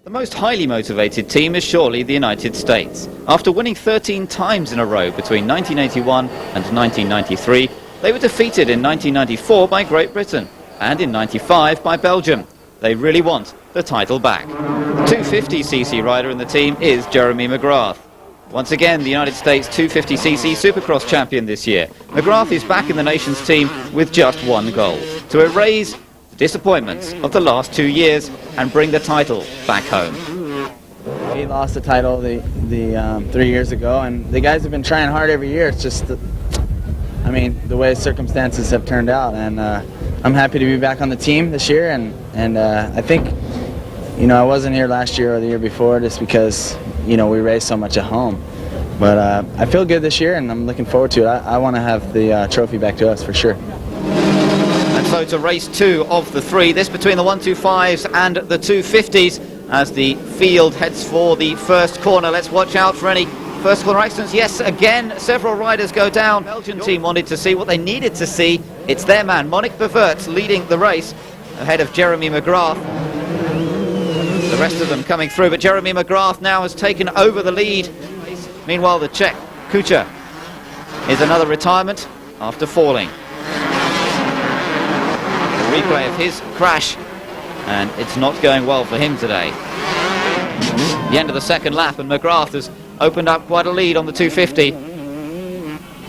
The most highly motivated team is surely the United States. After winning 13 times in a row between 1981 and 1993, they were defeated in 1994 by Great Britain and in 95 by Belgium. They really want the title back. The 250cc rider in the team is Jeremy McGrath. Once again, the United States 250cc Supercross champion this year. McGrath is back in the nation's team with just one goal: to erase the disappointments of the last 2 years and bring the title back home. We lost the title the 3 years ago, and the guys have been trying hard every year. It's just, the way circumstances have turned out, and I'm happy to be back on the team this year, and I think, I wasn't here last year or the year before just because, we raced so much at home. But I feel good this year, and I'm looking forward to it. I want to have the trophy back to us for sure. And so to race 2 of the 3, this between the 125s and the 250s, as the field heads for the first corner. Let's watch out for any first corner accidents. Yes, again, several riders go down. The Belgian team wanted to see what they needed to see. It's their man, Monique Beverts, leading the race ahead of Jeremy McGrath. The rest of them coming through, but Jeremy McGrath now has taken over the lead. Meanwhile, the Czech, Kucha, is another retirement after falling. The replay of his crash, and it's not going well for him today. The end of the second lap, and McGrath has opened up quite a lead on the 250.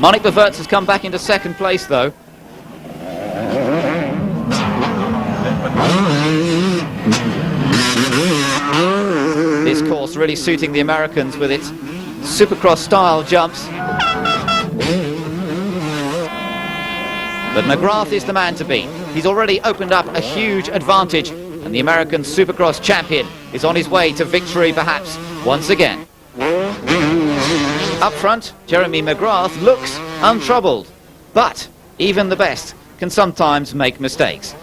Monique Beverts has come back into second place, though. This course really suiting the Americans with its Supercross style jumps. But McGrath is the man to beat. He's already opened up a huge advantage, and the American Supercross champion is on his way to victory, perhaps once again. Up front, Jeremy McGrath looks untroubled, but even the best can sometimes make mistakes.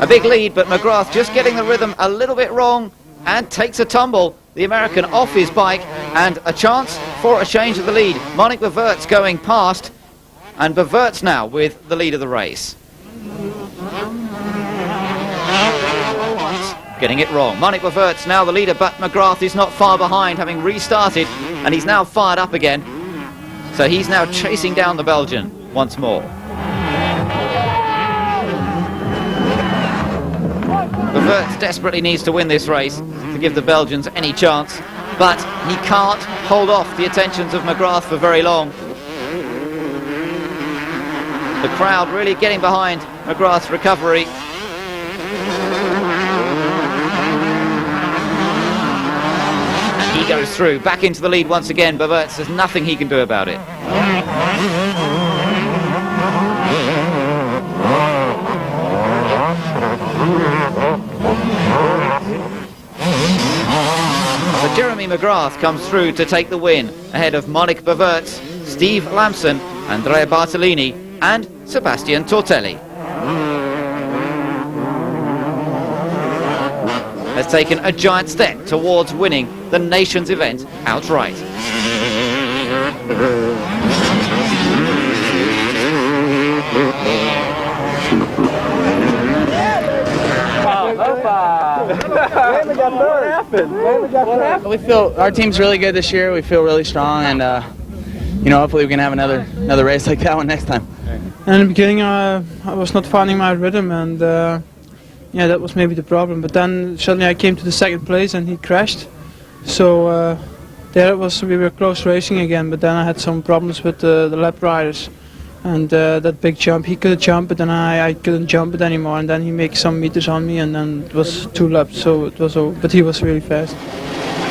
A big lead, but McGrath just getting the rhythm a little bit wrong and takes a tumble. The American off his bike, and a chance for a change of the lead. Monique Beverts going past, and Beverts now with the lead of the race. Getting it wrong. Monique Beverts now the leader, but McGrath is not far behind, having restarted, and he's now fired up again. So he's now chasing down the Belgian once more. Beverts desperately needs to win this race to give the Belgians any chance, but he can't hold off the attentions of McGrath for very long. The crowd really getting behind McGrath's recovery. And he goes through, back into the lead once again. Beverts, there's nothing he can do about it. But Jeremy McGrath comes through to take the win ahead of Monique Beverts, Steve Lamson, Andrea Bartolini and Sebastian Tortelli. Has taken a giant step towards winning the nation's event outright. We feel our team's really good this year. We feel really strong, and hopefully we can have another race like that one next time. In the beginning, I was not finding my rhythm, and that was maybe the problem. But then suddenly I came to the second place, and he crashed. So there we were close racing again. But then I had some problems with the lap riders. And that big jump, he could jump, but then I couldn't jump it anymore, and then he made some meters on me, and then it was 2 laps, so it was over, but he was really fast.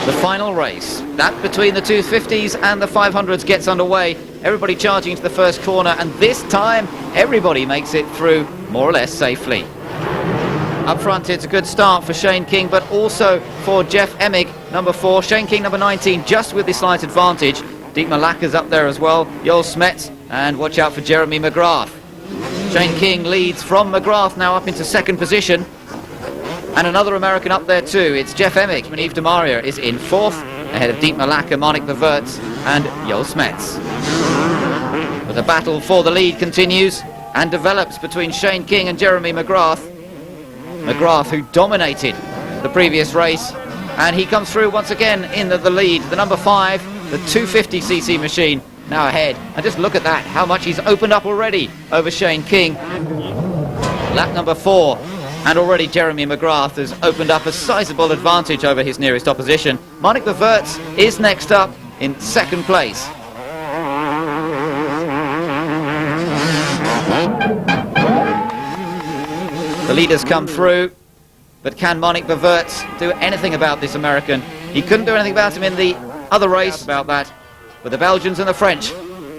The final race, that between the 250s and the 500s, gets underway. Everybody charging to the first corner, and this time everybody makes it through more or less safely. Up front, it's a good start for Shane King, but also for Jeff Emig, number 4. Shane King, number 19, just with the slight advantage. Dietmar Lacker's up there as well, Joel Smets, and watch out for Jeremy McGrath. Shane King leads from McGrath now up into second position. And another American up there too, it's Jeff Emig. And Yves Demaria is in fourth, ahead of Dietmar Lacker, Monique Beverts and Joel Smets. But the battle for the lead continues and develops between Shane King and Jeremy McGrath. McGrath, who dominated the previous race, And he comes through once again in the lead. The number 5, the 250cc machine, now ahead. And just look at that, how much he's opened up already over Shane King. Lap number 4. And already Jeremy McGrath has opened up a sizable advantage over his nearest opposition. Monique Verwerts is next up in second place. The leaders come through, but can Monique Verwerts do anything about this American? He couldn't do anything about him in the other race about that, but the Belgians and the French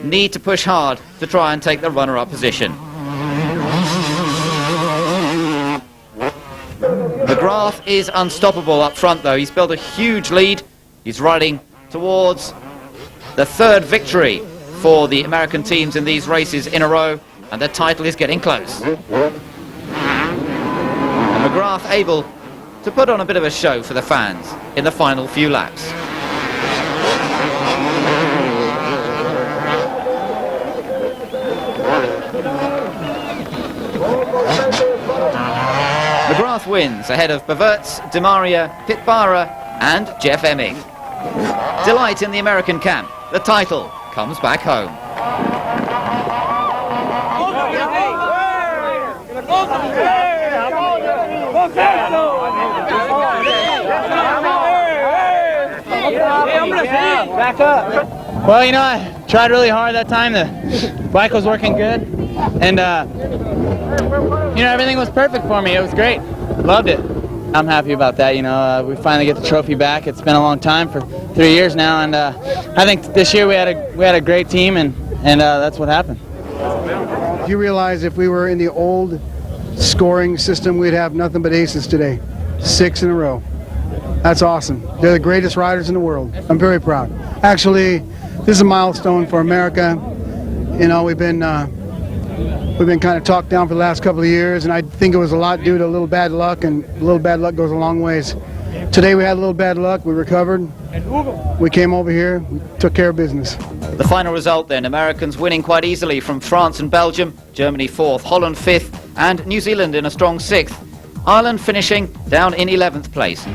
need to push hard to try and take the runner-up position. McGrath is unstoppable up front though. He's built a huge lead. He's riding towards the 3rd victory for the American teams in these races in a row, and the title is getting close. And McGrath able to put on a bit of a show for the fans in the final few laps. McGrath wins ahead of Verwerts, Demaria, Pitbara and Jeff Emig. Delight in the American camp. The title comes back home. Back up. Well, you know, I tried really hard that time. The bike was working good. And, you know, everything was perfect for me. It was great. Loved it. I'm happy about that. You know, we finally get the trophy back. It's been a long time, for 3 years now, and I think this year we had a great team, and that's what happened. You realize if we were in the old scoring system, we'd have nothing but aces today. 6 in a row. That's awesome. They're the greatest riders in the world. I'm very proud. Actually, this is a milestone for America. You know, we've been kind of talked down for the last couple of years, and I think it was a lot due to a little bad luck, and a little bad luck goes a long ways. Today we had a little bad luck, we recovered, we came over here, we took care of business. The final result then, Americans winning quite easily from France and Belgium, Germany 4th, Holland 5th, and New Zealand in a strong 6th. Ireland finishing down in 11th place.